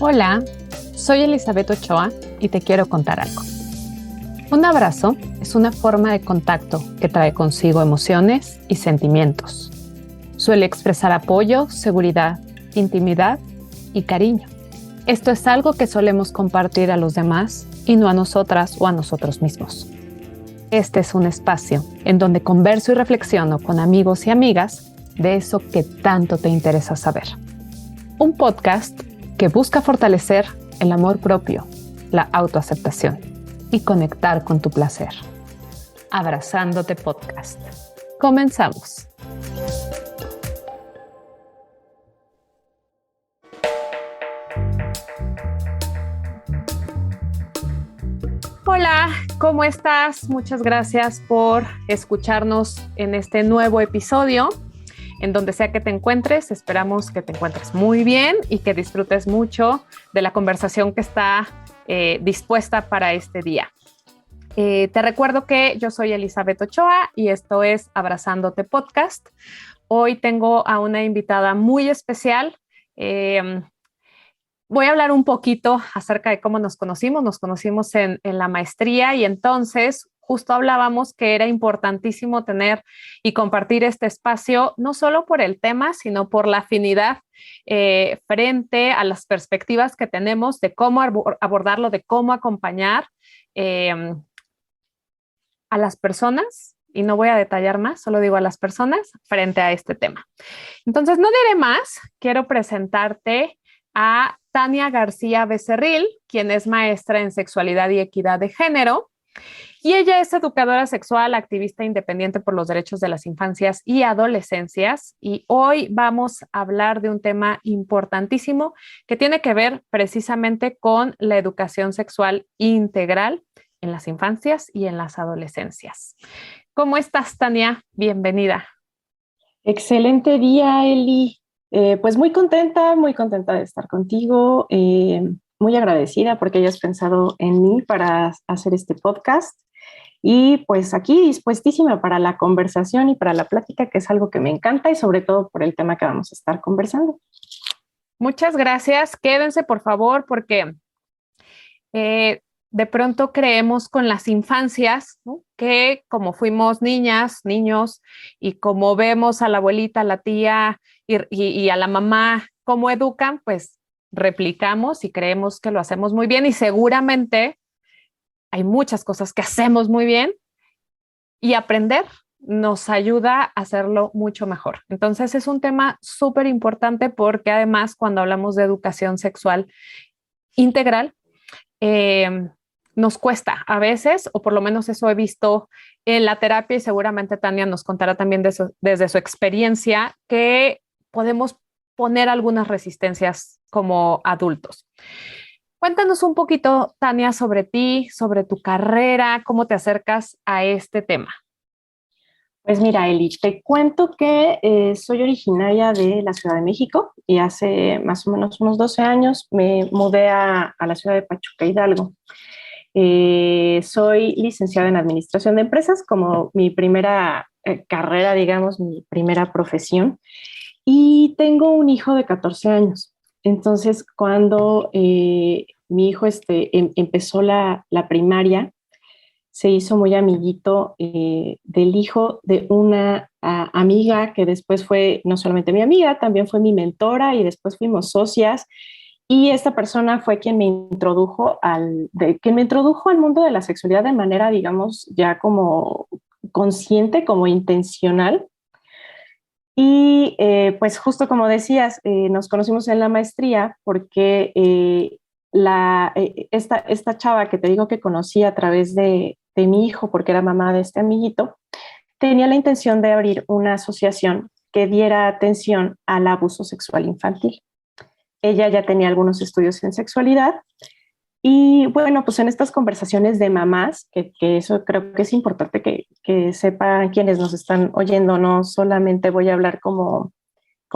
Hola, soy Elizabeth Ochoa y te quiero contar algo. Un abrazo es una forma de contacto que trae consigo emociones y sentimientos. Suele expresar apoyo, seguridad, intimidad y cariño. Esto es algo que solemos compartir a los demás y no a nosotras o a nosotros mismos. Este es un espacio en donde converso y reflexiono con amigos y amigas de eso que tanto te interesa saber. Un podcast que busca fortalecer el amor propio, la autoaceptación y conectar con tu placer. Abrazándote Podcast. Comenzamos. Hola, ¿cómo estás? Muchas gracias por escucharnos en este nuevo episodio. En donde sea que te encuentres, esperamos que te encuentres muy bien y que disfrutes mucho de la conversación que está dispuesta para este día. Te recuerdo que yo soy Elizabeth Ochoa y esto es Abrazándote Podcast. Hoy tengo a una invitada muy especial. Voy a hablar un poquito acerca de cómo nos conocimos. Nos conocimos en la maestría y entonces justo hablábamos que era importantísimo tener y compartir este espacio, no solo por el tema, sino por la afinidad frente a las perspectivas que tenemos de cómo abordarlo, de cómo acompañar a las personas, y no voy a detallar más, solo digo a las personas frente a este tema. Entonces, no diré más, quiero presentarte a Tania García Becerril, quien es maestra en sexualidad y equidad de género. Y ella es educadora sexual, activista independiente por los derechos de las infancias y adolescencias. Y hoy vamos a hablar de un tema importantísimo que tiene que ver precisamente con la educación sexual integral en las infancias y en las adolescencias. ¿Cómo estás, Tania? Bienvenida. Excelente día, Eli. Pues muy contenta de estar contigo, muy agradecida porque hayas pensado en mí para hacer este podcast y pues aquí dispuestísima para la conversación y para la plática, que es algo que me encanta y sobre todo por el tema que vamos a estar conversando. Muchas gracias. Quédense, por favor, porque de pronto creemos con las infancias, ¿no? Que como fuimos niñas, niños, y como vemos a la abuelita, a la tía y a la mamá cómo educan, pues replicamos y creemos que lo hacemos muy bien y seguramente hay muchas cosas que hacemos muy bien y aprender nos ayuda a hacerlo mucho mejor. Entonces es un tema súper importante porque además cuando hablamos de educación sexual integral, nos cuesta a veces, o por lo menos eso he visto en la terapia y seguramente Tania nos contará también desde su experiencia, que podemos poner algunas resistencias como adultos. Cuéntanos un poquito, Tania, sobre ti, sobre tu carrera, cómo te acercas a este tema. Pues mira, Eli, te cuento que soy originaria de la Ciudad de México y hace más o menos unos 12 años me mudé a la ciudad de Pachuca, Hidalgo. Soy licenciada en Administración de Empresas como mi primera carrera, digamos, mi primera profesión, y tengo un hijo de 14 años. Entonces, cuando mi hijo empezó la primaria, se hizo muy amiguito del hijo de una amiga que después fue no solamente mi amiga, también fue mi mentora y después fuimos socias. Y esta persona fue quien me introdujo al mundo de la sexualidad de manera, digamos, ya como consciente, como intencional. Y pues justo como decías, nos conocimos en la maestría porque esta chava que te digo que conocí a través de mi hijo, porque era mamá de este amiguito, tenía la intención de abrir una asociación que diera atención al abuso sexual infantil. Ella ya tenía algunos estudios en sexualidad y bueno, pues en estas conversaciones de mamás, que eso creo que es importante que sepan quienes nos están oyendo, no solamente voy a hablar como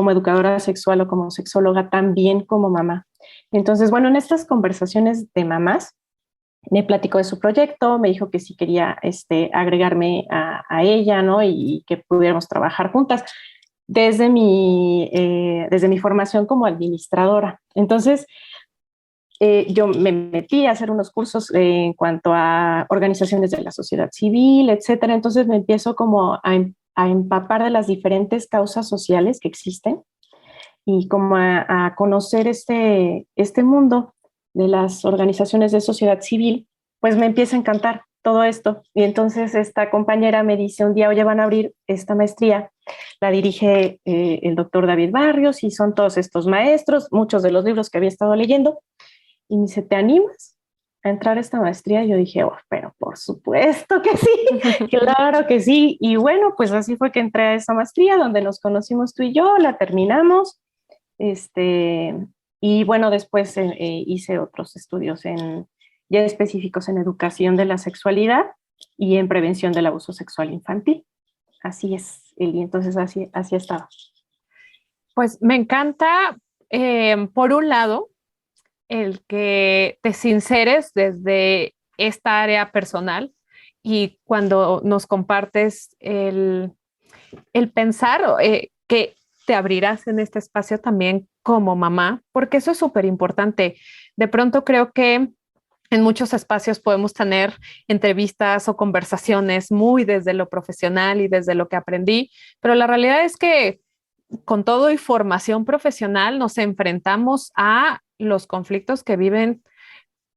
educadora sexual o como sexóloga, también como mamá. Entonces, bueno, en estas conversaciones de mamás, me platicó de su proyecto, me dijo que sí quería agregarme a ella, ¿no? Y que pudiéramos trabajar juntas desde mi formación como administradora. Entonces, yo me metí a hacer unos cursos en cuanto a organizaciones de la sociedad civil, etcétera. Entonces me empiezo como a empapar de las diferentes causas sociales que existen y como a conocer este mundo de las organizaciones de sociedad civil, pues me empieza a encantar todo esto. Y entonces esta compañera me dice un día, oye, van a abrir esta maestría, la dirige el doctor David Barrios y son todos estos maestros, muchos de los libros que había estado leyendo. Y me dice, ¿te animas a entrar a esta maestría? Y yo dije, oh, pero por supuesto que sí, claro que sí. Y bueno, pues así fue que entré a esa maestría donde nos conocimos tú y yo, la terminamos. Este, y bueno, después hice otros estudios ya específicos en educación de la sexualidad y en prevención del abuso sexual infantil. Así es, Eli, entonces así estaba. Pues me encanta, por un lado, el que te sinceres desde esta área personal y cuando nos compartes el pensar que te abrirás en este espacio también como mamá, porque eso es súper importante. De pronto creo que en muchos espacios podemos tener entrevistas o conversaciones muy desde lo profesional y desde lo que aprendí, pero la realidad es que con todo y formación profesional nos enfrentamos a los conflictos que viven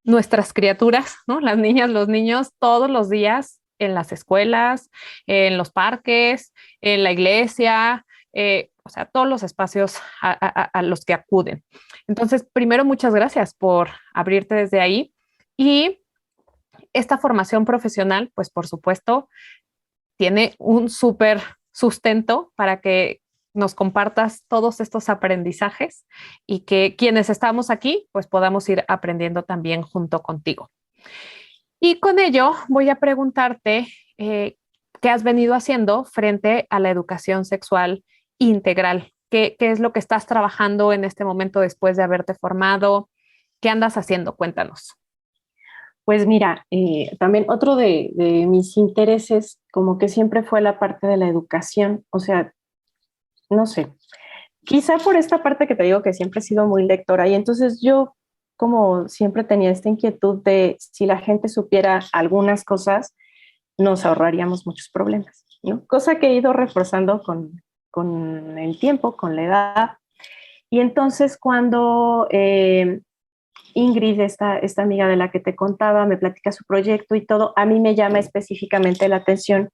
nuestras criaturas, ¿no? Las niñas, los niños, todos los días en las escuelas, en los parques, en la iglesia, o sea, todos los espacios a los que acuden. Entonces, primero, muchas gracias por abrirte desde ahí. Y esta formación profesional, pues por supuesto, tiene un súper sustento para que nos compartas todos estos aprendizajes y que quienes estamos aquí, pues podamos ir aprendiendo también junto contigo. Y con ello voy a preguntarte qué has venido haciendo frente a la educación sexual integral. ¿Qué es lo que estás trabajando en este momento después de haberte formado? ¿Qué andas haciendo? Cuéntanos. Pues mira, también otro de mis intereses como que siempre fue la parte de la educación, o sea, no sé, quizá por esta parte que te digo que siempre he sido muy lectora y entonces yo como siempre tenía esta inquietud de si la gente supiera algunas cosas, nos ahorraríamos muchos problemas, ¿no? Cosa que he ido reforzando con el tiempo, con la edad. Y entonces cuando Ingrid, esta amiga de la que te contaba, me platica su proyecto y todo, a mí me llama específicamente la atención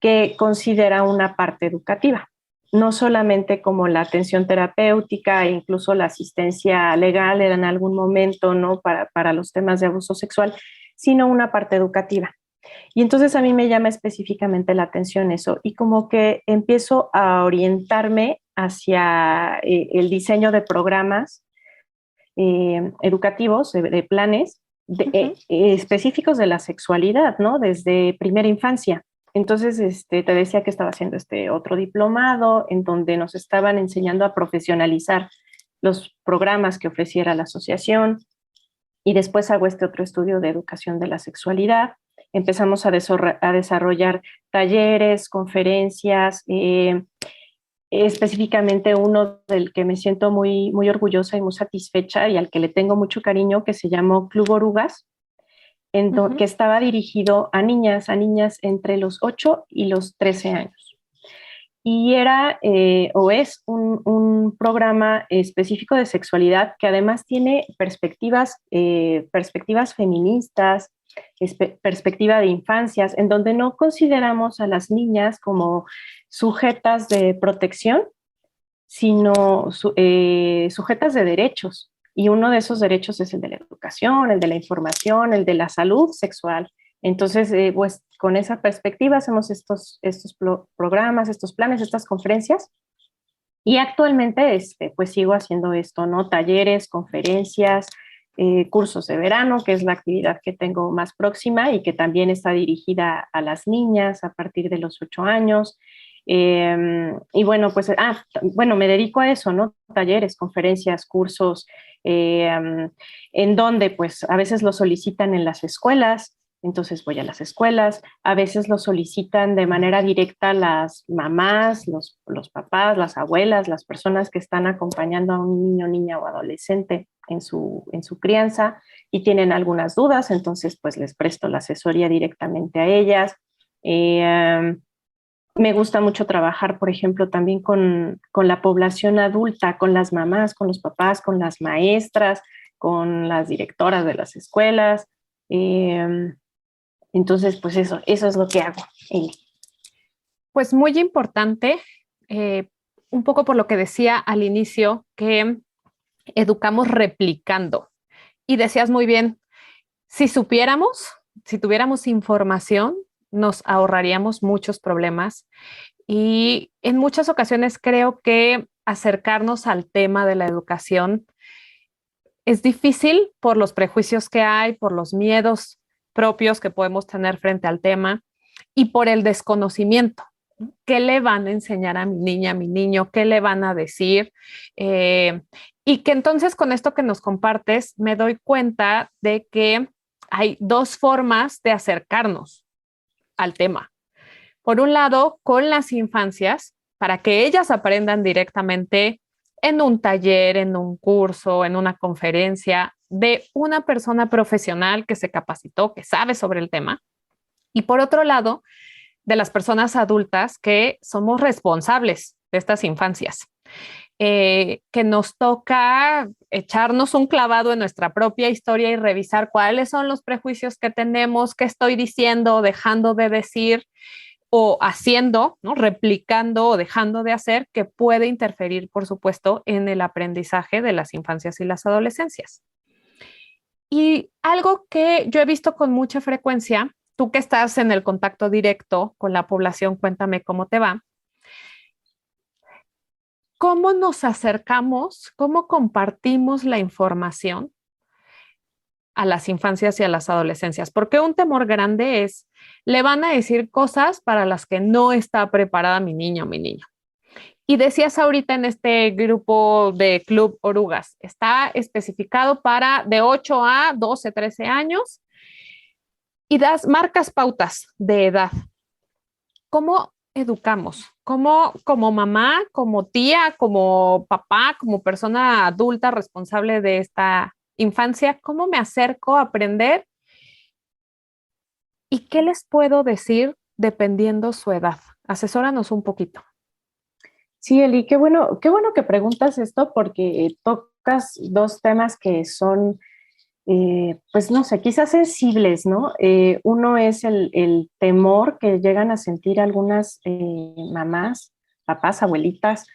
que considera una parte educativa, no solamente como la atención terapéutica e incluso la asistencia legal en algún momento, ¿no? Para los temas de abuso sexual, sino una parte educativa. Y entonces a mí me llama específicamente la atención eso y como que empiezo a orientarme hacia el diseño de programas educativos, de planes específicos de la sexualidad, ¿no? Desde primera infancia. Entonces, te decía que estaba haciendo este otro diplomado en donde nos estaban enseñando a profesionalizar los programas que ofreciera la asociación y después hago este otro estudio de educación de la sexualidad. Empezamos a desarrollar talleres, conferencias, específicamente uno del que me siento muy, muy orgullosa y muy satisfecha y al que le tengo mucho cariño, que se llamó Club Orugas, que estaba dirigido a niñas entre los 8 y los 13 años. Y era o es un programa específico de sexualidad que además tiene perspectivas feministas, perspectiva de infancias, en donde no consideramos a las niñas como sujetas de protección, sino sujetas de derechos. Y uno de esos derechos es el de la educación, el de la información, el de la salud sexual. Entonces, pues con esa perspectiva hacemos estos programas, estos planes, estas conferencias. Y actualmente, pues sigo haciendo esto, ¿no? Talleres, conferencias, cursos de verano, que es la actividad que tengo más próxima y que también está dirigida a las niñas a partir de los 8 años. Y bueno, pues, bueno, me dedico a eso, ¿no? Talleres, conferencias, cursos, en donde pues a veces lo solicitan en las escuelas, Entonces voy a las escuelas, a veces lo solicitan de manera directa las mamás, los papás, las abuelas, las personas que están acompañando a un niño, niña o adolescente en su crianza y tienen algunas dudas, entonces pues les presto la asesoría directamente a ellas. Me gusta mucho trabajar, por ejemplo, también con la población adulta, con las mamás, con los papás, con las maestras, con las directoras de las escuelas. Entonces, pues eso es lo que hago. Pues muy importante, un poco por lo que decía al inicio, que educamos replicando. Y decías muy bien, si supiéramos, si tuviéramos información, nos ahorraríamos muchos problemas. Y en muchas ocasiones creo que acercarnos al tema de la educación es difícil por los prejuicios que hay, por los miedos propios que podemos tener frente al tema y por el desconocimiento. ¿Qué le van a enseñar a mi niña, a mi niño? ¿Qué le van a decir? Y que entonces con esto que nos compartes me doy cuenta de que hay dos formas de acercarnos al tema. Por un lado, con las infancias, para que ellas aprendan directamente en un taller, en un curso, en una conferencia de una persona profesional que se capacitó, que sabe sobre el tema. Y por otro lado, de las personas adultas que somos responsables de estas infancias, que nos toca echarnos un clavado en nuestra propia historia y revisar cuáles son los prejuicios que tenemos, qué estoy diciendo, dejando de decir o haciendo, ¿no? Replicando o dejando de hacer, que puede interferir, por supuesto, en el aprendizaje de las infancias y las adolescencias. Y algo que yo he visto con mucha frecuencia, tú que estás en el contacto directo con la población, cuéntame cómo te va. ¿Cómo nos acercamos, cómo compartimos la información a las infancias y a las adolescencias? Porque un temor grande es, le van a decir cosas para las que no está preparada mi niño o mi niño. Y decías ahorita en este grupo de Club Orugas, está especificado para de 8 a 12, 13 años y marcas pautas de edad. ¿Cómo educamos? ¿Cómo, como mamá, como tía, como papá, como persona adulta responsable de esta infancia, cómo me acerco a aprender y qué les puedo decir dependiendo su edad? Asesóranos un poquito. Sí, Eli, qué bueno que preguntas esto porque tocas dos temas que son, pues no sé, quizás sensibles, ¿no? Uno es el temor que llegan a sentir algunas mamás, papás, abuelitas,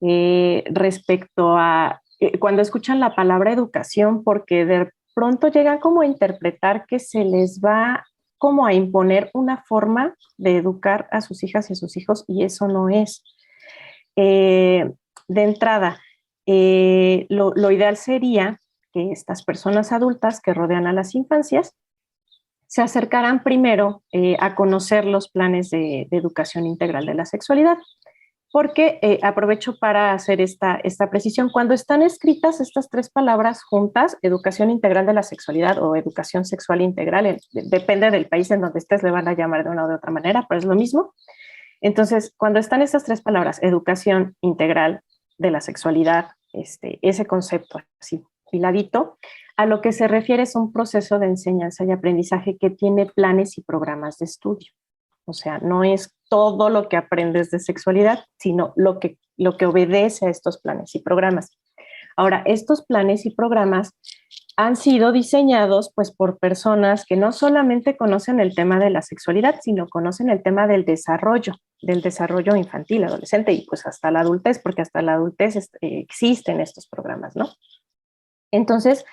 respecto a cuando escuchan la palabra educación, porque de pronto llegan como a interpretar que se les va como a imponer una forma de educar a sus hijas y a sus hijos, y eso no es. De entrada, lo ideal sería que estas personas adultas que rodean a las infancias se acercaran primero a conocer los planes de educación integral de la sexualidad, porque aprovecho para hacer esta precisión. Cuando están escritas estas tres palabras juntas, educación integral de la sexualidad o educación sexual integral, depende del país en donde estés, le van a llamar de una o de otra manera, pero es lo mismo. Entonces, cuando están estas tres palabras, educación integral de la sexualidad, ese concepto así, hiladito, a lo que se refiere es un proceso de enseñanza y aprendizaje que tiene planes y programas de estudio. O sea, no es todo lo que aprendes de sexualidad, sino lo que obedece a estos planes y programas. Ahora, estos planes y programas han sido diseñados pues por personas que no solamente conocen el tema de la sexualidad, sino conocen el tema del desarrollo infantil, adolescente y pues hasta la adultez, porque hasta la adultez existen estos programas, ¿no? Entonces,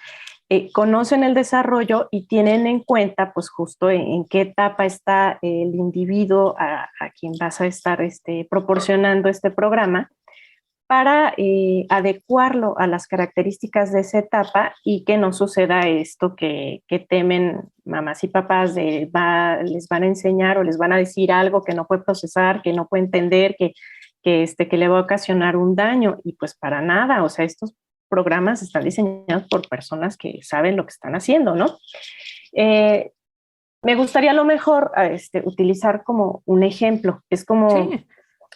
conocen el desarrollo y tienen en cuenta pues justo en qué etapa está el individuo a quien vas a estar proporcionando este programa, para adecuarlo a las características de esa etapa y que no suceda esto que temen mamás y papás les van a enseñar o les van a decir algo que no puede procesar, que no puede entender, que le va a ocasionar un daño, y pues para nada. O sea, estos programas están diseñados por personas que saben lo que están haciendo, ¿no? Me gustaría a lo mejor utilizar como un ejemplo. Es como Sí,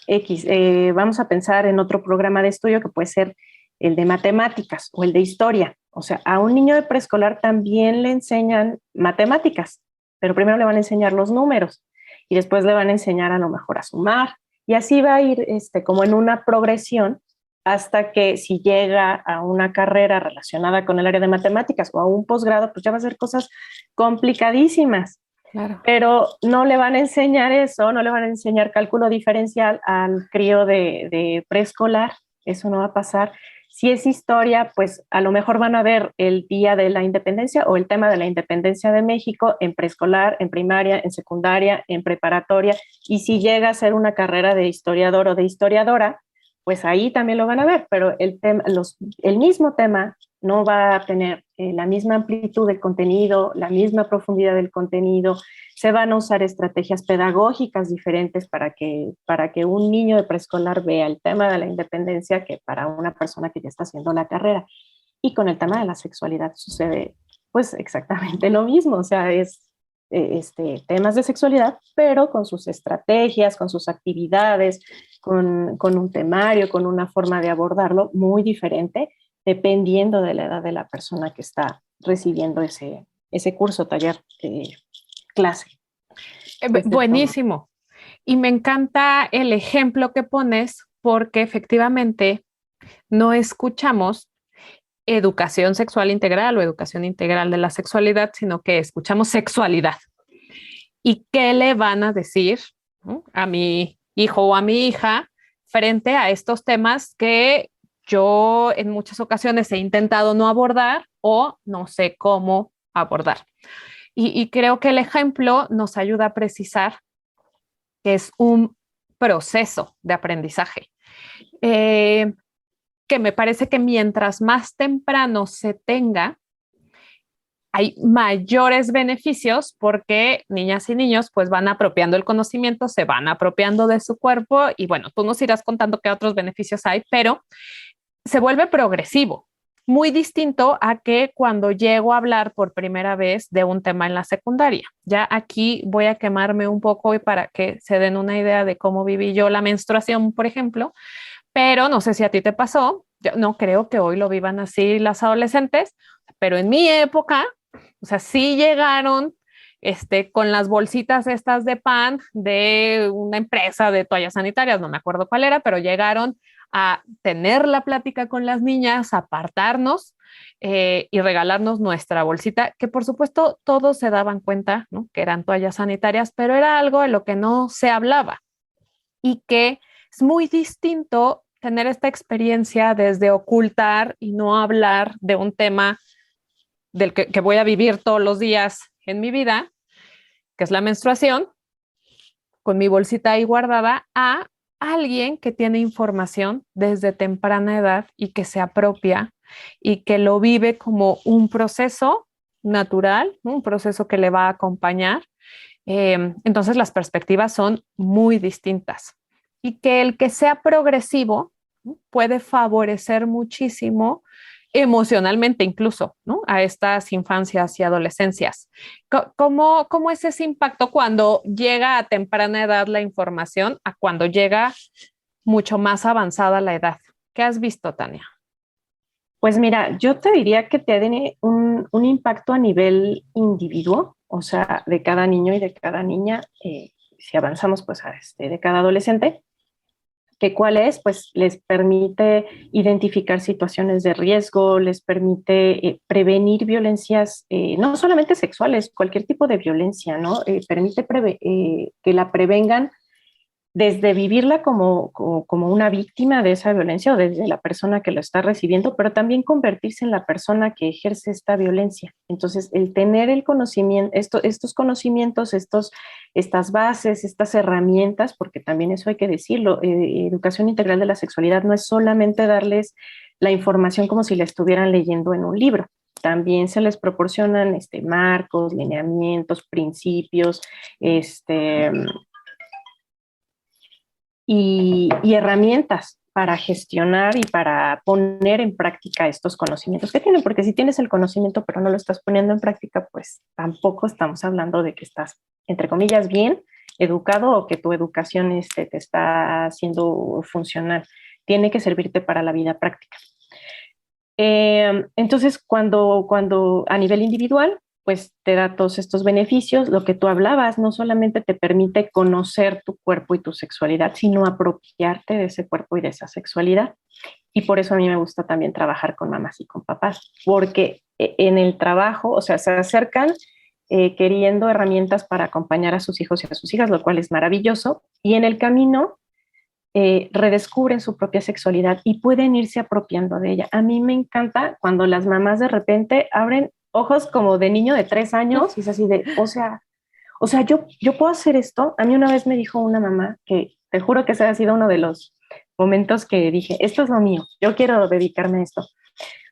X, vamos a pensar en otro programa de estudio que puede ser el de matemáticas o el de historia. O sea, a un niño de preescolar también le enseñan matemáticas, pero primero le van a enseñar los números y después le van a enseñar a lo mejor a sumar. Y así va a ir como en una progresión hasta que si llega a una carrera relacionada con el área de matemáticas o a un posgrado, pues ya va a ser cosas complicadísimas, claro. pero no le van a enseñar eso, no le van a enseñar cálculo diferencial al crío de preescolar, eso no va a pasar. Si es historia, pues a lo mejor van a ver el Día de la Independencia o el tema de la Independencia de México en preescolar, en primaria, en secundaria, en preparatoria, y si llega a ser una carrera de historiador o de historiadora, pues ahí también lo van a ver, pero el mismo tema no va a tener la misma amplitud del contenido, la misma profundidad del contenido. Se van a usar estrategias pedagógicas diferentes para que un niño de preescolar vea el tema de la independencia que para una persona que ya está haciendo la carrera. Y con el tema de la sexualidad sucede pues exactamente lo mismo, o sea, es temas de sexualidad, pero con sus estrategias, con sus actividades, con un temario, con una forma de abordarlo muy diferente, dependiendo de la edad de la persona que está recibiendo ese curso, taller, clase. Puede ser todo. Buenísimo. Y me encanta el ejemplo que pones porque efectivamente no escuchamos educación sexual integral o educación integral de la sexualidad, sino que escuchamos sexualidad. ¿Y qué le van a decir, ¿no?, a mi hijo o a mi hija frente a estos temas que yo en muchas ocasiones he intentado no abordar o no sé cómo abordar? Y creo que el ejemplo nos ayuda a precisar que es un proceso de aprendizaje. Eh, que me parece que mientras más temprano se tenga, hay mayores beneficios porque niñas y niños pues van apropiando el conocimiento, se van apropiando de su cuerpo y bueno, tú nos irás contando qué otros beneficios hay, pero se vuelve progresivo, muy distinto a que cuando llego a hablar por primera vez de un tema en la secundaria. Ya aquí voy a quemarme un poco y para que se den una idea de cómo viví yo la menstruación, por ejemplo, pero no sé si a ti te pasó, yo no creo que hoy lo vivan así las adolescentes, pero en mi época, o sea, sí llegaron con las bolsitas estas de pan de una empresa de toallas sanitarias, no me acuerdo cuál era, pero llegaron a tener la plática con las niñas, apartarnos y regalarnos nuestra bolsita, que por supuesto todos se daban cuenta, ¿no?, que eran toallas sanitarias, pero era algo de lo que no se hablaba y que es muy distinto tener esta experiencia desde ocultar y no hablar de un tema del que voy a vivir todos los días en mi vida, que es la menstruación, con mi bolsita ahí guardada, a alguien que tiene información desde temprana edad y que se apropia y que lo vive como un proceso natural, ¿no?, un proceso que le va a acompañar. Entonces las perspectivas son muy distintas y que el que sea progresivo, ¿no?, puede favorecer muchísimo emocionalmente incluso, ¿no?, a estas infancias y adolescencias. ¿Cómo es ese impacto cuando llega a temprana edad la información a cuando llega mucho más avanzada la edad? ¿Qué has visto, Tania? Pues mira, yo te diría que tiene un impacto a nivel individuo, o sea, de cada niño y de cada niña, si avanzamos pues de cada adolescente, que cuál es, pues les permite identificar situaciones de riesgo, les permite prevenir violencias, no solamente sexuales, cualquier tipo de violencia, ¿no? Permite que la prevengan desde vivirla como una víctima de esa violencia o desde la persona que lo está recibiendo, pero también convertirse en la persona que ejerce esta violencia. Entonces, el tener el conocimiento, estos conocimientos, estas bases, estas herramientas, porque también eso hay que decirlo, educación integral de la sexualidad no es solamente darles la información como si la estuvieran leyendo en un libro. También se les proporcionan marcos, lineamientos, principios, y herramientas para gestionar y para poner en práctica estos conocimientos que tienen, porque si tienes el conocimiento pero no lo estás poniendo en práctica, pues tampoco estamos hablando de que estás, entre comillas, bien educado o que tu educación te está haciendo funcional. Tiene que servirte para la vida práctica. Entonces, cuando a nivel individual, pues te da todos estos beneficios, lo que tú hablabas, no solamente te permite conocer tu cuerpo y tu sexualidad, sino apropiarte de ese cuerpo y de esa sexualidad. Y por eso a mí me gusta también trabajar con mamás y con papás, porque en el trabajo, o sea, se acercan queriendo herramientas para acompañar a sus hijos y a sus hijas, lo cual es maravilloso, y en el camino redescubren su propia sexualidad y pueden irse apropiando de ella. A mí me encanta cuando las mamás de repente abren ojos como de niño de 3 años y es así de, o sea, yo puedo hacer esto. A mí una vez me dijo una mamá que te juro que ese ha sido uno de los momentos que dije, esto es lo mío, yo quiero dedicarme a esto.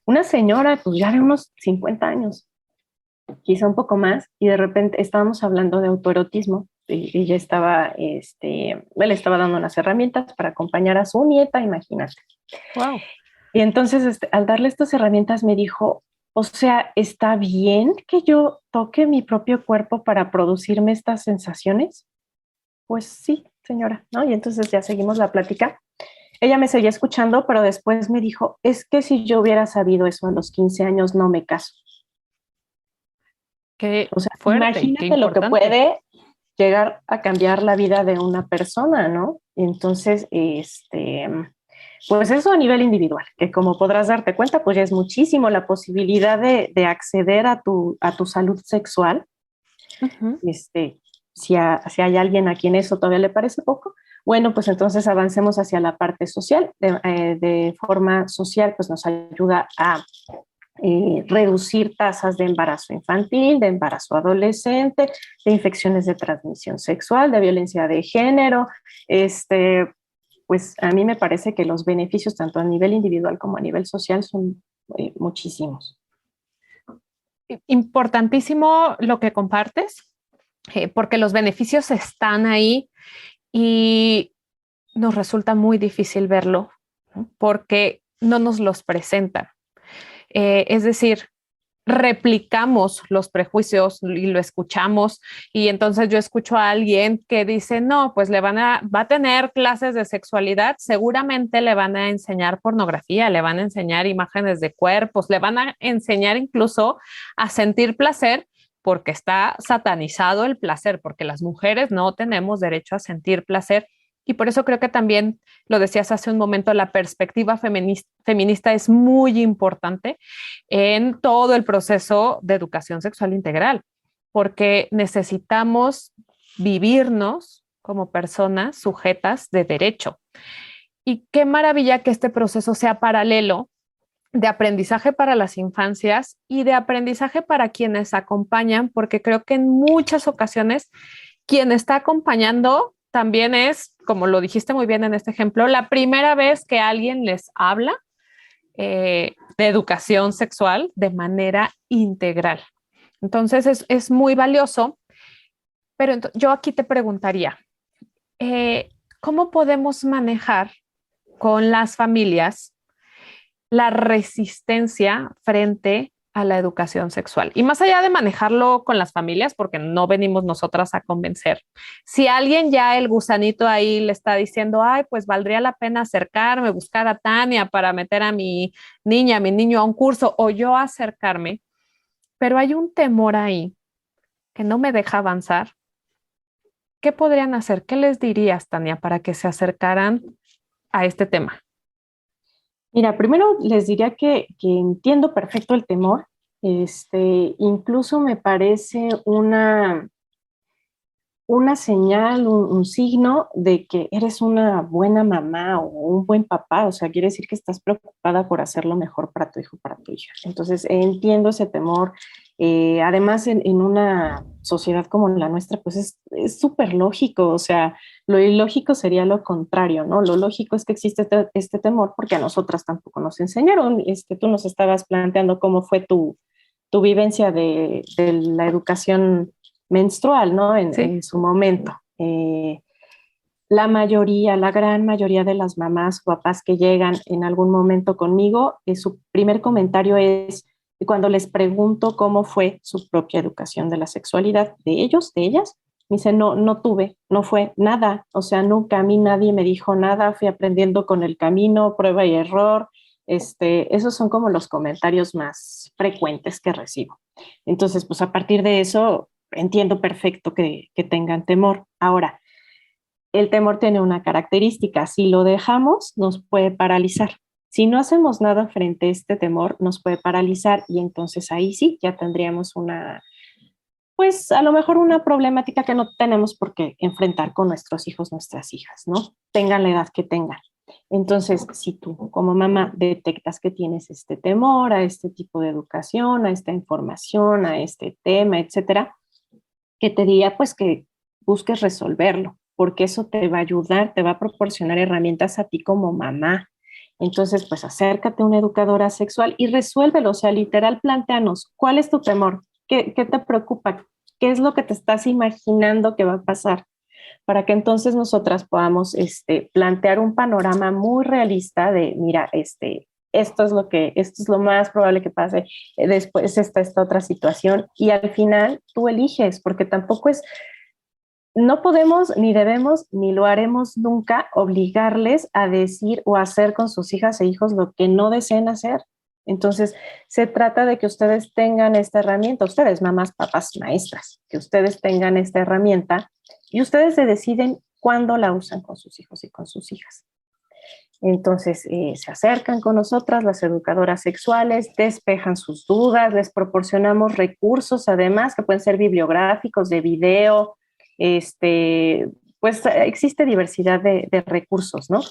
Una señora, pues ya de unos 50 años, quizá un poco más, y de repente estábamos hablando de autoerotismo y ella estaba, él estaba dando unas herramientas para acompañar a su nieta, imagínate. Wow. Y entonces, al darle estas herramientas, me dijo, o sea, ¿está bien que yo toque mi propio cuerpo para producirme estas sensaciones? Pues sí, señora, ¿no? Y entonces ya seguimos la plática. Ella me seguía escuchando, pero después me dijo, es que si yo hubiera sabido eso a los 15 años, no me caso. Qué O sea, fuerte y qué imagínate lo que importante. puede llegar a cambiar la vida de una persona, ¿no? Entonces, pues eso a nivel individual, que como podrás darte cuenta, pues ya es muchísimo la posibilidad de acceder a tu salud sexual. Uh-huh. Si hay alguien a quien eso todavía le parece poco, bueno, pues entonces avancemos hacia la parte social. De forma social, pues nos ayuda a reducir tasas de embarazo infantil, de embarazo adolescente, de infecciones de transmisión sexual, de violencia de género. Pues a mí me parece que los beneficios tanto a nivel individual como a nivel social son muchísimos. Importantísimo lo que compartes, porque los beneficios están ahí y nos resulta muy difícil verlo, ¿no? Porque no nos los presentan. Es decir, replicamos los prejuicios y lo escuchamos y entonces yo escucho a alguien que dice, no, pues va a tener clases de sexualidad, seguramente le van a enseñar pornografía, le van a enseñar imágenes de cuerpos, le van a enseñar incluso a sentir placer porque está satanizado el placer, porque las mujeres no tenemos derecho a sentir placer. Y por eso creo que también, lo decías hace un momento, la perspectiva feminista es muy importante en todo el proceso de educación sexual integral, porque necesitamos vivirnos como personas sujetas de derecho. Y qué maravilla que este proceso sea paralelo de aprendizaje para las infancias y de aprendizaje para quienes acompañan, porque creo que en muchas ocasiones quien está acompañando también es, como lo dijiste muy bien en este ejemplo, la primera vez que alguien les habla de educación sexual de manera integral. Entonces es muy valioso, pero yo aquí te preguntaría, ¿cómo podemos manejar con las familias la resistencia frente a la educación sexual? Y más allá de manejarlo con las familias, porque no venimos nosotras a convencer, si alguien ya el gusanito ahí le está diciendo, ay, pues valdría la pena acercarme, buscar a Tania para meter a mi niña, a mi niño a un curso, o yo acercarme, pero hay un temor ahí que no me deja avanzar. ¿Qué podrían hacer? ¿Qué les dirías, Tania, para que se acercaran a este tema? Mira, primero les diría que entiendo perfecto el temor. Incluso me parece una señal, un signo de que eres una buena mamá o un buen papá. O sea, quiere decir que estás preocupada por hacer lo mejor para tu hijo, para tu hija. Entonces, entiendo ese temor. Además, en una sociedad como la nuestra, pues es súper lógico. O sea, lo ilógico sería lo contrario, ¿no? Lo lógico es que existe este temor porque a nosotras tampoco nos enseñaron. Tú nos estabas planteando cómo fue tu vivencia de la educación menstrual, ¿no? Sí. En su momento. La mayoría, la gran mayoría de las mamás o papás que llegan en algún momento conmigo, su primer comentario es cuando les pregunto cómo fue su propia educación de la sexualidad de ellos, de ellas, me dicen, no, no tuve, no fue nada, o sea, nunca a mí nadie me dijo nada, fui aprendiendo con el camino, prueba y error. Esos son como los comentarios más frecuentes que recibo. Entonces, pues a partir de eso, entiendo perfecto que tengan temor. Ahora, el temor tiene una característica, si lo dejamos nos puede paralizar. Si no hacemos nada frente a este temor, nos puede paralizar y entonces ahí sí, ya tendríamos pues a lo mejor una problemática que no tenemos por qué enfrentar con nuestros hijos, nuestras hijas, ¿no? Tengan la edad que tengan. Entonces, si tú como mamá detectas que tienes este temor a este tipo de educación, a esta información, a este tema, etcétera, que te diría pues que busques resolverlo, porque eso te va a ayudar, te va a proporcionar herramientas a ti como mamá. Entonces, pues acércate a una educadora sexual y resuélvelo, o sea, literal, planteanos, ¿cuál es tu temor? ¿Qué te preocupa? ¿Qué es lo que te estás imaginando que va a pasar? Para que entonces nosotras podamos plantear un panorama muy realista de, mira, esto es lo más probable que pase, después está esta otra situación y al final tú eliges, porque tampoco es, no podemos, ni debemos, ni lo haremos nunca obligarles a decir o hacer con sus hijas e hijos lo que no deseen hacer. Entonces, se trata de que ustedes tengan esta herramienta, ustedes, mamás, papás, maestras, que ustedes tengan esta herramienta y ustedes se deciden cuándo la usan con sus hijos y con sus hijas. Entonces, se acercan con nosotras, las educadoras sexuales, despejan sus dudas, les proporcionamos recursos, además, que pueden ser bibliográficos, de video, pues existe diversidad de recursos, ¿no?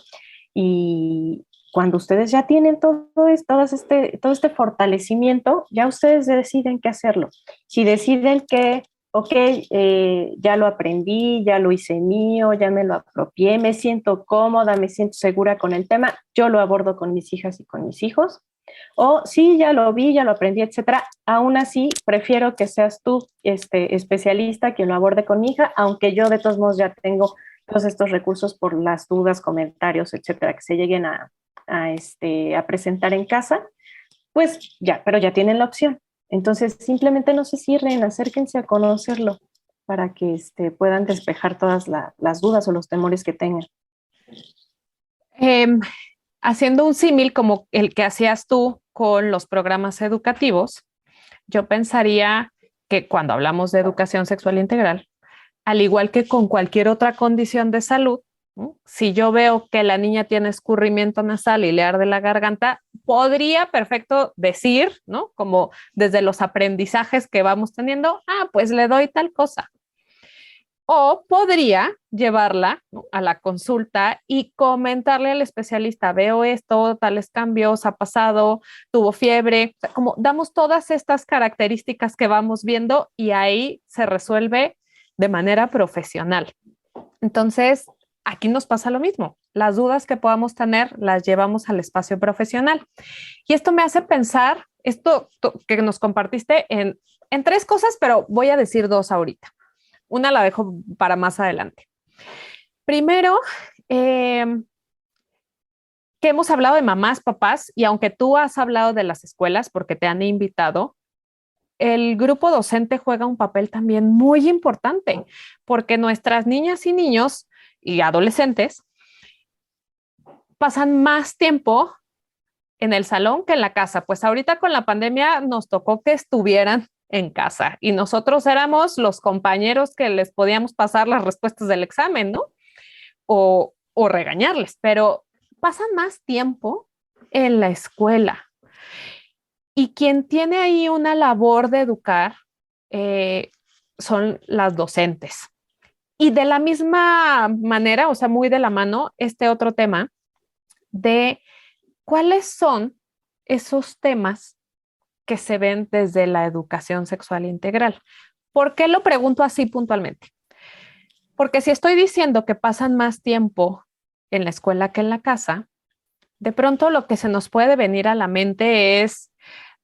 Y cuando ustedes ya tienen todo este fortalecimiento, ya ustedes deciden qué hacerlo. Si deciden que, ok, ya lo aprendí, ya lo hice mío, ya me lo apropié, me siento cómoda, me siento segura con el tema, yo lo abordo con mis hijas y con mis hijos. O sí, ya lo vi, ya lo aprendí, etcétera. Aún así, prefiero que seas tú, especialista, quien lo aborde con mi hija, aunque yo de todos modos ya tengo todos estos recursos por las dudas, comentarios, etcétera, que se lleguen a presentar en casa, pues ya, pero ya tienen la opción. Entonces, simplemente no se cierren, acérquense a conocerlo para que puedan despejar todas las dudas o los temores que tengan. Haciendo un símil como el que hacías tú con los programas educativos, yo pensaría que cuando hablamos de educación sexual integral, al igual que con cualquier otra condición de salud, ¿no? Si yo veo que la niña tiene escurrimiento nasal y le arde la garganta, podría perfecto decir, ¿no? Como desde los aprendizajes que vamos teniendo, pues le doy tal cosa. O podría llevarla, ¿no?, a la consulta y comentarle al especialista, veo esto, tales cambios, ha pasado, tuvo fiebre, o sea, como damos todas estas características que vamos viendo y ahí se resuelve de manera profesional. Entonces, aquí nos pasa lo mismo. Las dudas que podamos tener las llevamos al espacio profesional. Y esto me hace pensar, esto que nos compartiste en tres cosas, pero voy a decir dos ahorita. Una la dejo para más adelante. Primero, que hemos hablado de mamás, papás, y aunque tú has hablado de las escuelas porque te han invitado, el grupo docente juega un papel también muy importante, porque nuestras niñas y niños y adolescentes pasan más tiempo en el salón que en la casa. Pues ahorita con la pandemia nos tocó que estuvieran en casa y nosotros éramos los compañeros que les podíamos pasar las respuestas del examen, ¿no? O regañarles, pero pasan más tiempo en la escuela. Y quien tiene ahí una labor de educar son las docentes. Y de la misma manera, o sea, muy de la mano, este otro tema de cuáles son esos temas que se ven desde la educación sexual integral. ¿Por qué lo pregunto así puntualmente? Porque si estoy diciendo que pasan más tiempo en la escuela que en la casa, de pronto lo que se nos puede venir a la mente es,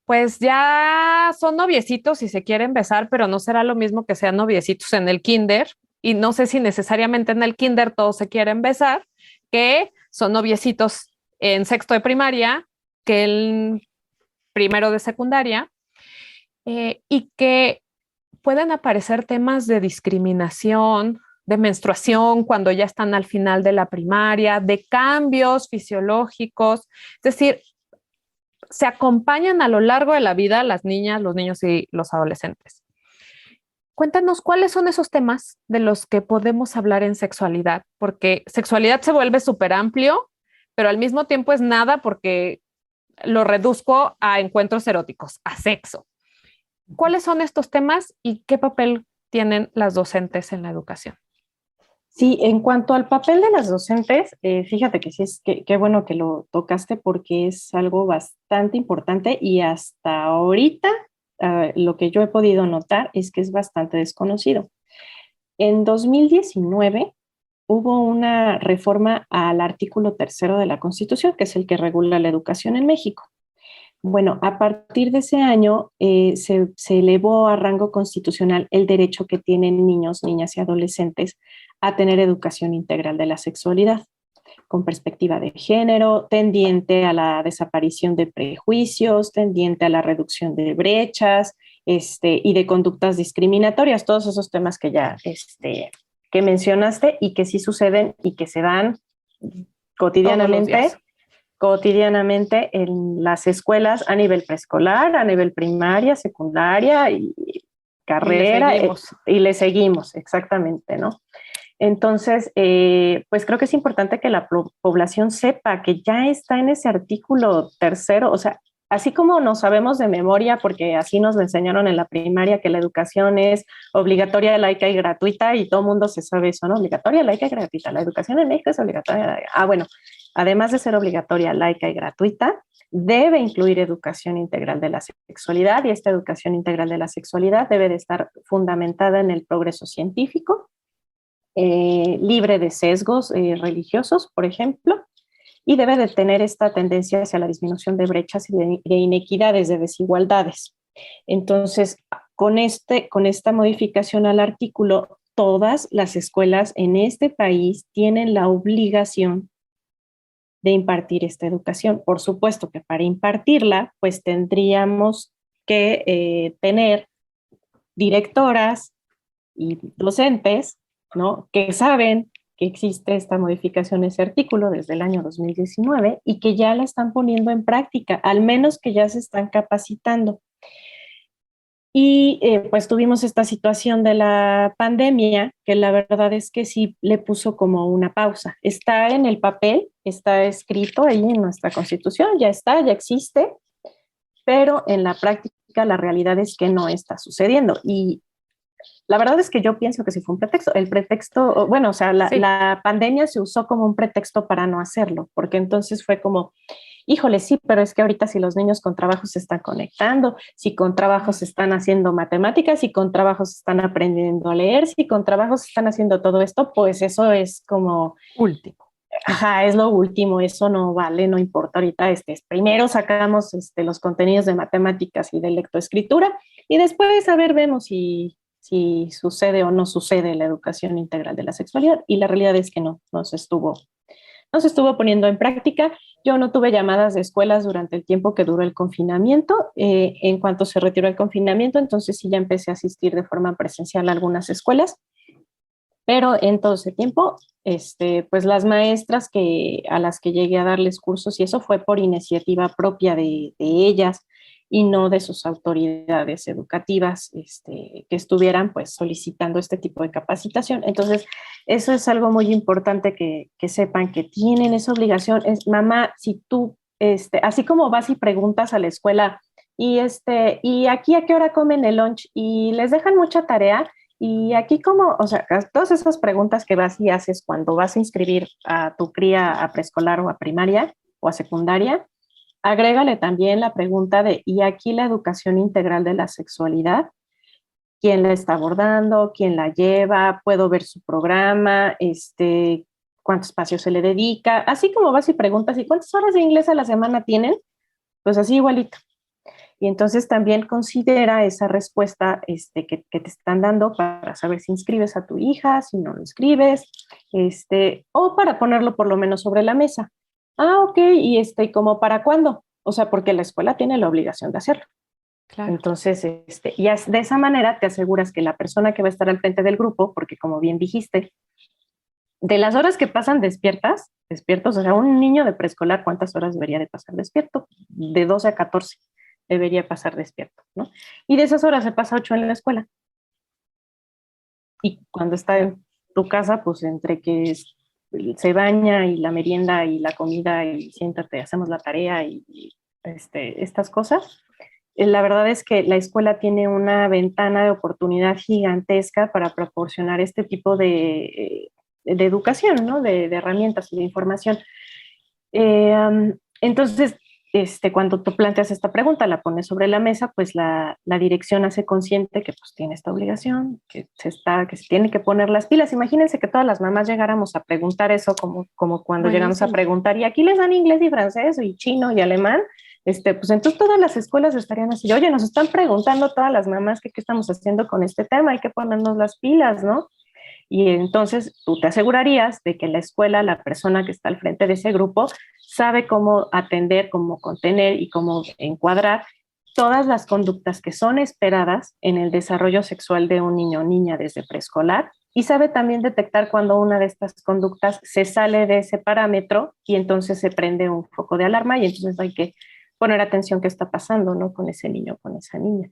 pues ya son noviecitos y se quieren besar, pero no será lo mismo que sean noviecitos en el kinder y no sé si necesariamente en el kinder todos se quieren besar, que son noviecitos en sexto de primaria, que el primero de secundaria, y que pueden aparecer temas de discriminación, de menstruación cuando ya están al final de la primaria, de cambios fisiológicos, es decir, se acompañan a lo largo de la vida las niñas, los niños y los adolescentes. Cuéntanos cuáles son esos temas de los que podemos hablar en sexualidad, porque sexualidad se vuelve súper amplio, pero al mismo tiempo es nada porque lo reduzco a encuentros eróticos, a sexo. ¿Cuáles son estos temas y qué papel tienen las docentes en la educación? Sí, en cuanto al papel de las docentes, fíjate que sí es que qué bueno que lo tocaste porque es algo bastante importante y hasta ahorita lo que yo he podido notar es que es bastante desconocido. En 2019 hubo una reforma al artículo tercero de la Constitución, que es el que regula la educación en México. Bueno, a partir de ese año se elevó a rango constitucional el derecho que tienen niños, niñas y adolescentes a tener educación integral de la sexualidad, con perspectiva de género, tendiente a la desaparición de prejuicios, tendiente a la reducción de brechas, y de conductas discriminatorias, todos esos temas que ya que mencionaste y que sí suceden y que se dan cotidianamente en las escuelas a nivel preescolar, a nivel primaria, secundaria y carrera, y le seguimos, exactamente, ¿no? Entonces, pues creo que es importante que la población sepa que ya está en ese artículo tercero, o sea, así como nos sabemos de memoria, porque así nos lo enseñaron en la primaria, que la educación es obligatoria, laica y gratuita, y todo el mundo se sabe eso, ¿no? Obligatoria, laica y gratuita. La educación en México es obligatoria. Bueno, además de ser obligatoria, laica y gratuita, debe incluir educación integral de la sexualidad, y esta educación integral de la sexualidad debe de estar fundamentada en el progreso científico, libre de sesgos religiosos, por ejemplo, y debe de tener esta tendencia hacia la disminución de brechas y de inequidades, de desigualdades. Entonces, con esta modificación al artículo, todas las escuelas en este país tienen la obligación de impartir esta educación. Por supuesto que para impartirla, pues tendríamos que tener directoras y docentes, ¿no?, que saben que existe esta modificación, ese artículo desde el año 2019 y que ya la están poniendo en práctica, al menos que ya se están capacitando. Y pues tuvimos esta situación de la pandemia, que la verdad es que sí le puso como una pausa. Está en el papel, está escrito ahí en nuestra Constitución, ya está, ya existe, pero en la práctica la realidad es que no está sucediendo. Y la verdad es que yo pienso que sí fue un pretexto. El pretexto, bueno, o sea, la pandemia se usó como un pretexto para no hacerlo, porque entonces fue como, híjole, sí, pero es que ahorita si los niños con trabajo se están conectando, si con trabajo se están haciendo matemáticas, si con trabajo se están aprendiendo a leer, si con trabajo se están haciendo todo esto, pues eso es como último. Ajá, es lo último, eso no vale, no importa ahorita, primero sacamos los contenidos de matemáticas y de lectoescritura y después, a ver, vemos si sucede o no sucede la educación integral de la sexualidad, y la realidad es que no se estuvo poniendo en práctica. Yo no tuve llamadas de escuelas durante el tiempo que duró el confinamiento. En cuanto se retiró el confinamiento, entonces sí ya empecé a asistir de forma presencial a algunas escuelas, pero en todo ese tiempo, pues las maestras a las que llegué a darles cursos, y eso fue por iniciativa propia de ellas y no de sus autoridades educativas, que estuvieran pues solicitando este tipo de capacitación. Entonces, eso es algo muy importante que sepan que tienen esa obligación. Mamá, si tú, así como vas y preguntas a la escuela, y aquí a qué hora comen el lunch, y les dejan mucha tarea, y aquí como, o sea, todas esas preguntas que vas y haces cuando vas a inscribir a tu cría a preescolar o a primaria o a secundaria, agrégale también la pregunta de, ¿y aquí la educación integral de la sexualidad? ¿Quién la está abordando? ¿Quién la lleva? ¿Puedo ver su programa? ¿Cuánto espacio se le dedica? Así como vas y preguntas, ¿y cuántas horas de inglés a la semana tienen? Pues así igualito. Y entonces también considera esa respuesta que te están dando para saber si inscribes a tu hija, si no lo inscribes, o para ponerlo por lo menos sobre la mesa. Ah, ok, y ¿como para cuándo? O sea, porque la escuela tiene la obligación de hacerlo. Claro. Entonces, y de esa manera te aseguras que la persona que va a estar al frente del grupo, porque como bien dijiste, de las horas que pasan despiertos, o sea, un niño de preescolar, ¿cuántas horas debería de pasar despierto? De 12 a 14 debería pasar despierto, ¿no? Y de esas horas se pasa 8 en la escuela. Y cuando está en tu casa, pues entre que se baña y la merienda y la comida y siéntate, hacemos la tarea y estas cosas, la verdad es que la escuela tiene una ventana de oportunidad gigantesca para proporcionar este tipo de educación, ¿no? De herramientas y de información. Entonces, cuando tú planteas esta pregunta, la pones sobre la mesa, pues la dirección hace consciente que pues tiene esta obligación, que se tiene que poner las pilas. Imagínense que todas las mamás llegáramos a preguntar eso como cuando llegamos a preguntar, y aquí les dan inglés y francés y chino y alemán, pues entonces todas las escuelas estarían así, oye, nos están preguntando todas las mamás que qué estamos haciendo con este tema, hay que ponernos las pilas, ¿no? Y entonces tú te asegurarías de que la escuela, la persona que está al frente de ese grupo, sabe cómo atender, cómo contener y cómo encuadrar todas las conductas que son esperadas en el desarrollo sexual de un niño o niña desde preescolar, y sabe también detectar cuando una de estas conductas se sale de ese parámetro y entonces se prende un foco de alarma y entonces hay que poner atención qué está pasando, ¿no? Con ese niño o con esa niña.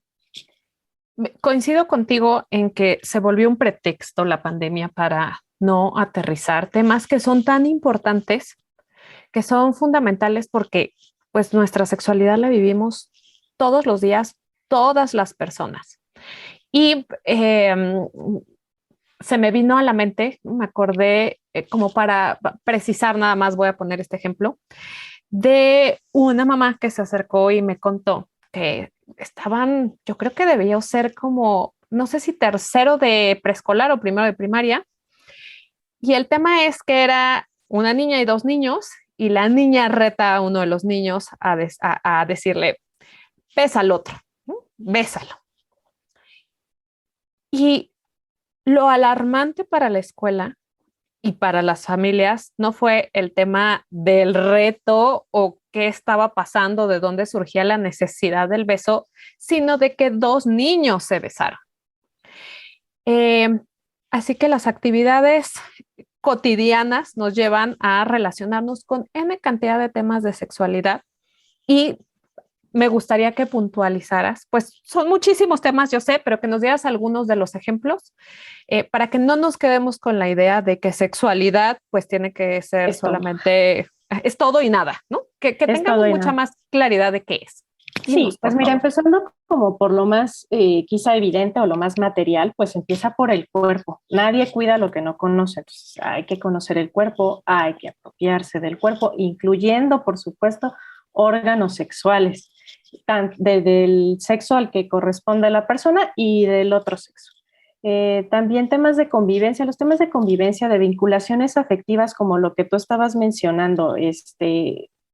Coincido contigo en que se volvió un pretexto la pandemia para no aterrizar temas que son tan importantes, que son fundamentales porque pues nuestra sexualidad la vivimos todos los días, todas las personas. Y se me vino a la mente, me acordé, como para precisar nada más, voy a poner este ejemplo, de una mamá que se acercó y me contó que estaban, yo creo que debió ser como, no sé si tercero de preescolar o primero de primaria. Y el tema es que era una niña y dos niños, y la niña reta a uno de los niños a decirle, besa al otro, ¿no? Bésalo. Y lo alarmante para la escuela y para las familias no fue el tema del reto o qué estaba pasando, de dónde surgía la necesidad del beso, sino de que dos niños se besaron. Eh, Así que las actividades cotidianas nos llevan a relacionarnos con N cantidad de temas de sexualidad, y me gustaría que puntualizaras, pues son muchísimos temas, yo sé, pero que nos dieras algunos de los ejemplos, para que no nos quedemos con la idea de que sexualidad pues tiene que ser solamente, es todo y nada, ¿no? Que tengamos mucha más claridad de qué es. Sí, pues mira, empezando como por lo más quizá evidente o lo más material, pues empieza por el cuerpo. Nadie cuida lo que no conoce, entonces hay que conocer el cuerpo, hay que apropiarse del cuerpo, incluyendo, por supuesto, órganos sexuales, del sexo al que corresponde la persona y del otro sexo. También temas de convivencia, los temas de convivencia, de vinculaciones afectivas, como lo que tú estabas mencionando,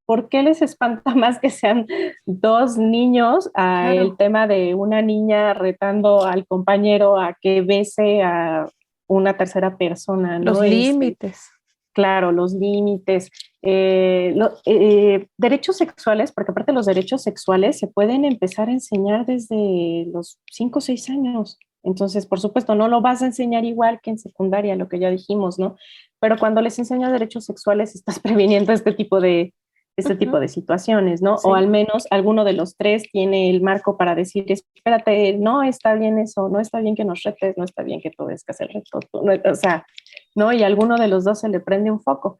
¿por qué les espanta más que sean dos niños a el tema de una niña retando al compañero a que bese a una tercera persona, ¿no? Los límites. Claro, los límites. Derechos sexuales, porque aparte los derechos sexuales se pueden empezar a enseñar desde los 5 o 6 años. Entonces, por supuesto, no lo vas a enseñar igual que en secundaria, lo que ya dijimos, ¿no? Pero cuando les enseñas derechos sexuales, estás previniendo este tipo de situaciones, ¿no? Sí. O al menos alguno de los tres tiene el marco para decir, espérate, no está bien eso, no está bien que nos retes, no está bien que tú des que hacer reto, o sea, ¿no? Y a alguno de los dos se le prende un foco.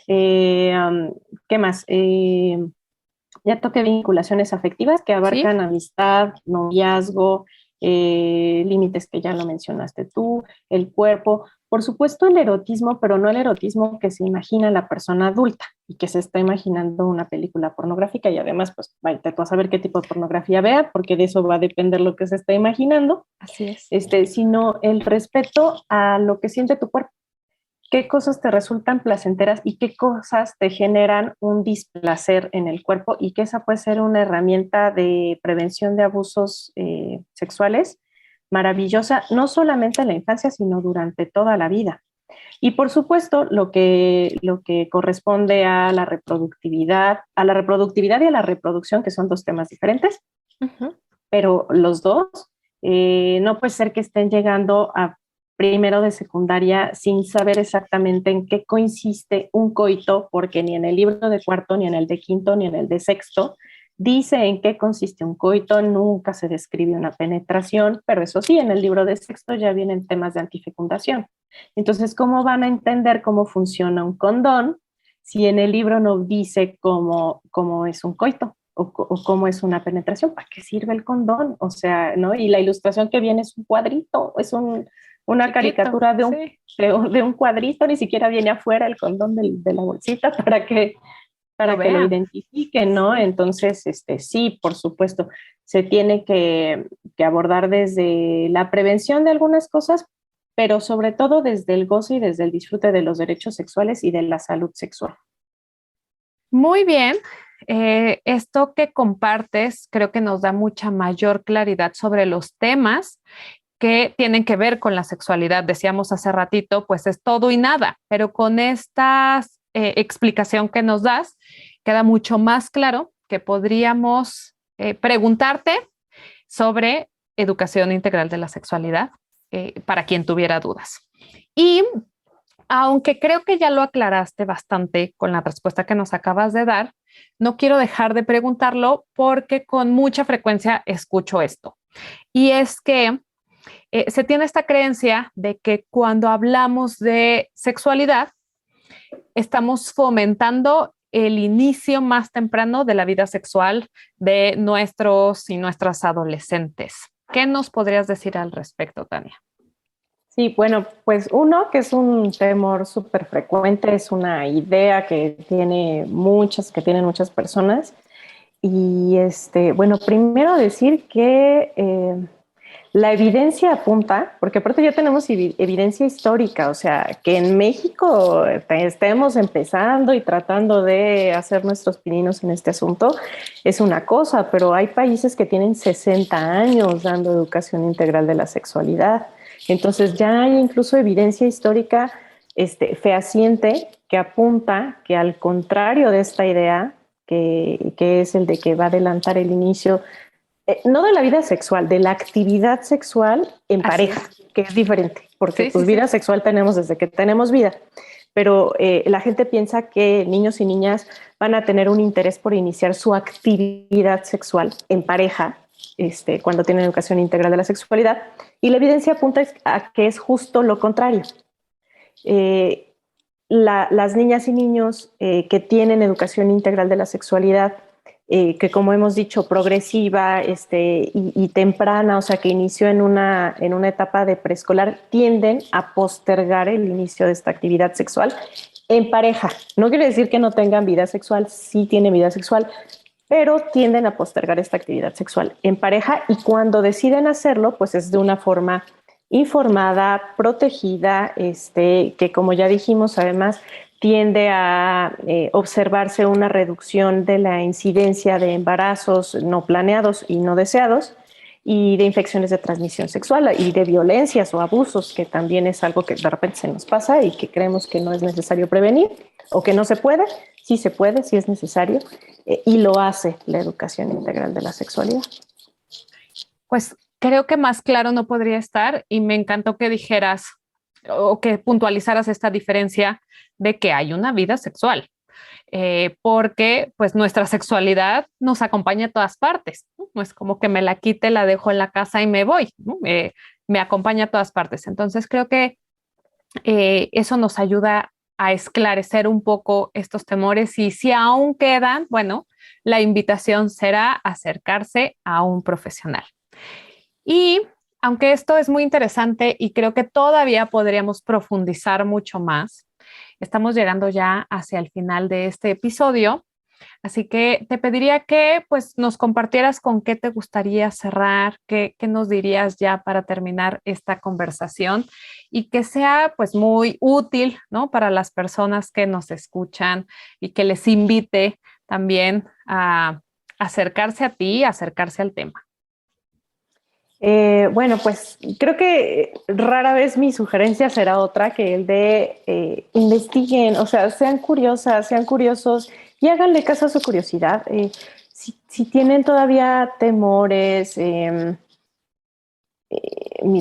¿Qué más? Ya toqué vinculaciones afectivas que abarcan ¿sí? Amistad, noviazgo, límites que ya lo mencionaste tú, el cuerpo, por supuesto el erotismo, pero no el erotismo que se imagina la persona adulta y que se está imaginando una película pornográfica, y además pues vaya a saber qué tipo de pornografía vea, porque de eso va a depender lo que se está imaginando. Así es. Sino el respeto a lo que siente tu cuerpo. qué cosas te resultan placenteras y qué cosas te generan un displacer en el cuerpo y que esa puede ser una herramienta de prevención de abusos sexuales maravillosa, no solamente en la infancia, sino durante toda la vida. Y por supuesto, lo que corresponde a la reproductividad y a la reproducción, que son dos temas diferentes, pero los dos, no puede ser que estén llegando a primero de secundaria sin saber exactamente en qué consiste un coito, porque ni en el libro de cuarto, ni en el de quinto, ni en el de sexto dice en qué consiste un coito, nunca se describe una penetración, pero eso sí, en el libro de sexto ya vienen temas de antifecundación. Entonces, ¿cómo van a entender cómo funciona un condón si en el libro no dice cómo es un coito? O cómo es una penetración, ¿para qué sirve el condón? O sea, ¿no? Y la ilustración que viene es un cuadrito, es una Chiquito, caricatura sí. de un cuadrito, ni siquiera viene afuera el condón de la bolsita Lo para que lo vean. identifiquen, ¿no? Sí. Entonces, sí, por supuesto, se tiene que abordar desde la prevención de algunas cosas, pero sobre todo desde el goce y desde el disfrute de los derechos sexuales y de la salud sexual. Muy bien. Esto que compartes creo que nos da mucha mayor claridad sobre los temas que tienen que ver con la sexualidad. Decíamos hace ratito, pues es todo y nada, pero con esta explicación que nos das, queda mucho más claro que podríamos preguntarte sobre educación integral de la sexualidad para quien tuviera dudas. Y aunque creo que ya lo aclaraste bastante con la respuesta que nos acabas de dar, no quiero dejar de preguntarlo porque con mucha frecuencia escucho esto. Y es que se tiene esta creencia de que cuando hablamos de sexualidad, estamos fomentando el inicio más temprano de la vida sexual de nuestros y nuestras adolescentes. ¿Qué nos podrías decir al respecto, Tania? Sí, bueno, pues uno que es un temor súper frecuente, es una idea que tienen muchas personas. Y bueno, primero decir que la evidencia apunta, porque aparte ya tenemos evidencia histórica, o sea, que en México estemos empezando y tratando de hacer nuestros pininos en este asunto es una cosa, pero hay países que tienen 60 años dando educación integral de la sexualidad. Entonces ya hay incluso evidencia histórica fehaciente que apunta que al contrario de esta idea, que es el de que va a adelantar el inicio no de la vida sexual, de la actividad sexual en Así pareja, es. que es diferente, porque Sí, sí, pues sí. vida sexual tenemos desde que tenemos vida, pero la gente piensa que niños y niñas van a tener un interés por iniciar su actividad sexual en pareja cuando tienen educación integral de la sexualidad, y la evidencia apunta a que es justo lo contrario. Eh, las niñas y niños que tienen educación integral de la sexualidad, que como hemos dicho, progresiva y temprana, o sea, que inició en una etapa de preescolar, tienden a postergar el inicio de esta actividad sexual en pareja. No quiere decir que no tengan vida sexual, sí tienen vida sexual, pero tienden a postergar esta actividad sexual en pareja y cuando deciden hacerlo, pues es de una forma informada, protegida, que como ya dijimos, además tiende a observarse una reducción de la incidencia de embarazos no planeados y no deseados y de infecciones de transmisión sexual y de violencias o abusos, que también es algo que de repente se nos pasa y que creemos que no es necesario prevenir o que no se puede. Sí se puede, sí es necesario, y lo hace la educación integral de la sexualidad. Pues creo que más claro no podría estar y me encantó que dijeras o que puntualizaras esta diferencia de que hay una vida sexual, porque pues nuestra sexualidad nos acompaña a todas partes, ¿no? No es como que me la quite, la dejo en la casa y me voy, ¿no? Me acompaña a todas partes. Entonces creo que eso nos ayuda a esclarecer un poco estos temores y si aún quedan, bueno, la invitación será acercarse a un profesional. Y aunque esto es muy interesante y creo que todavía podríamos profundizar mucho más, estamos llegando ya hacia el final de este episodio Así que te pediría que pues nos compartieras con qué te gustaría cerrar, qué nos dirías ya para terminar esta conversación y que sea pues muy útil, ¿no? Para las personas que nos escuchan y que les invite también a acercarse a ti, acercarse al tema. Bueno, pues creo que rara vez mi sugerencia será otra que el de investiguen, o sea, sean curiosas, sean curiosos y háganle caso a su curiosidad. Si tienen todavía temores,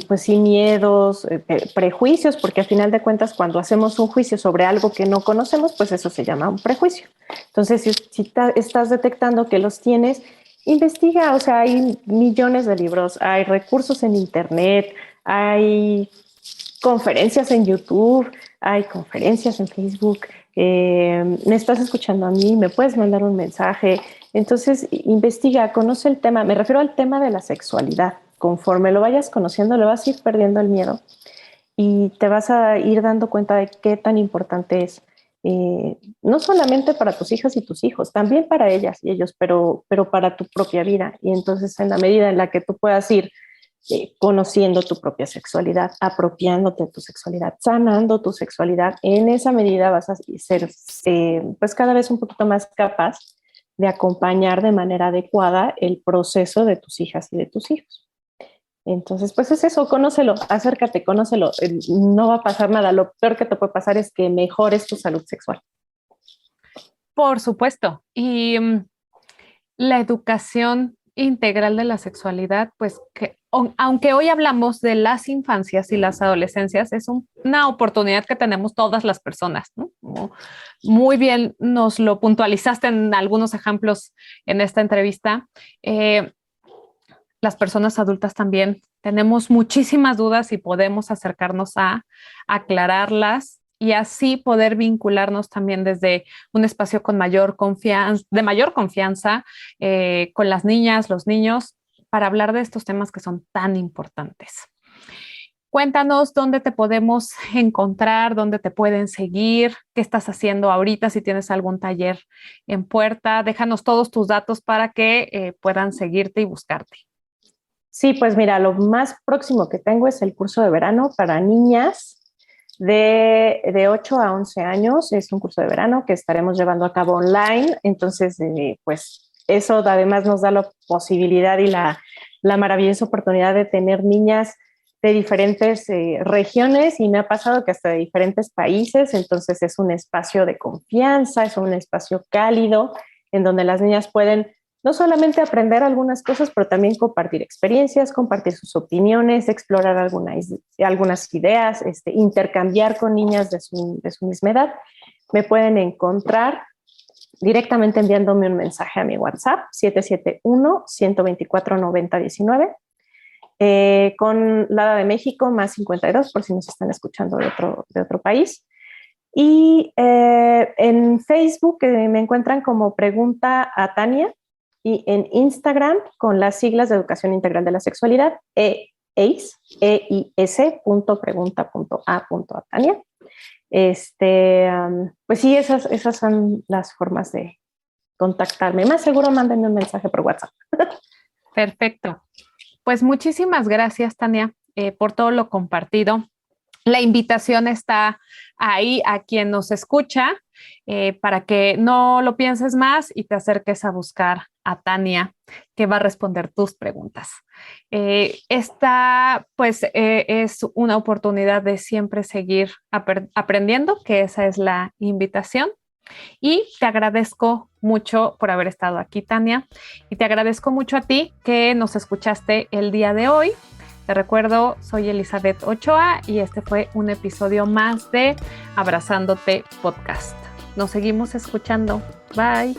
pues sí, miedos, prejuicios, porque al final de cuentas cuando hacemos un juicio sobre algo que no conocemos, pues eso se llama un prejuicio. Entonces, si estás detectando que los tienes, investiga, o sea, hay millones de libros, hay recursos en internet, hay conferencias en YouTube, hay conferencias en Facebook, me estás escuchando a mí, me puedes mandar un mensaje. Entonces, investiga, conoce el tema, me refiero al tema de la sexualidad. Conforme lo vayas conociendo, le vas a ir perdiendo el miedo y te vas a ir dando cuenta de qué tan importante es, no solamente para tus hijas y tus hijos, también para ellas y ellos, pero para tu propia vida. Y entonces, en la medida en la que tú puedas ir conociendo tu propia sexualidad, apropiándote de tu sexualidad, sanando tu sexualidad, en esa medida vas a ser pues cada vez un poquito más capaz de acompañar de manera adecuada el proceso de tus hijas y de tus hijos. Entonces, pues es eso, conócelo, acércate, conócelo, no va a pasar nada, lo peor que te puede pasar es que mejores tu salud sexual. Por supuesto. Y la educación integral de la sexualidad, pues que aunque hoy hablamos de las infancias y las adolescencias, es una oportunidad que tenemos todas las personas, ¿no? Muy bien nos lo puntualizaste en algunos ejemplos en esta entrevista. Las personas adultas también tenemos muchísimas dudas y podemos acercarnos a aclararlas y así poder vincularnos también desde un espacio con mayor confianza, de mayor confianza con las niñas, los niños, para hablar de estos temas que son tan importantes. Cuéntanos dónde te podemos encontrar, dónde te pueden seguir, qué estás haciendo ahorita, si tienes algún taller en puerta. Déjanos todos tus datos para que puedan seguirte y buscarte. Sí, pues mira, lo más próximo que tengo es el curso de verano para niñas de 8 a 11 años. Es un curso de verano que estaremos llevando a cabo online. Entonces, pues eso además nos da la posibilidad y la maravillosa oportunidad de tener niñas de diferentes regiones y me ha pasado que hasta de diferentes países. Entonces es un espacio de confianza, es un espacio cálido en donde las niñas pueden no solamente aprender algunas cosas, pero también compartir experiencias, compartir sus opiniones, explorar algunas ideas, intercambiar con niñas de su misma edad. Me pueden encontrar directamente enviándome un mensaje a mi WhatsApp, 771-124-9019, con la de México, más 52, por si nos están escuchando de otro país. Y en Facebook me encuentran como Pregunta a Tania, y en Instagram con las siglas de Educación Integral de la Sexualidad, eis.pregunta.a.tania. Pues sí, esas son las formas de contactarme. Más seguro mándenme un mensaje por WhatsApp. Perfecto. Pues muchísimas gracias, Tania, por todo lo compartido. La invitación está ahí a quien nos escucha para que no lo pienses más y te acerques a buscar a Tania, que va a responder tus preguntas. Esta, pues, es una oportunidad de siempre seguir aprendiendo, que esa es la invitación. Y te agradezco mucho por haber estado aquí, Tania, y te agradezco mucho a ti que nos escuchaste el día de hoy. Te recuerdo, soy Elizabeth Ochoa y este fue un episodio más de Abrazándote Podcast. Nos seguimos escuchando. Bye.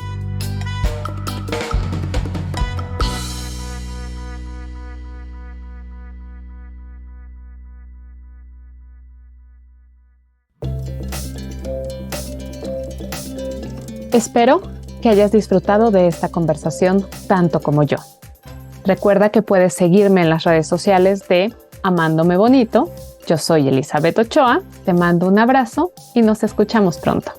Espero que hayas disfrutado de esta conversación tanto como yo. Recuerda que puedes seguirme en las redes sociales de Amándome Bonito. Yo soy Elizabeth Ochoa, te mando un abrazo y nos escuchamos pronto.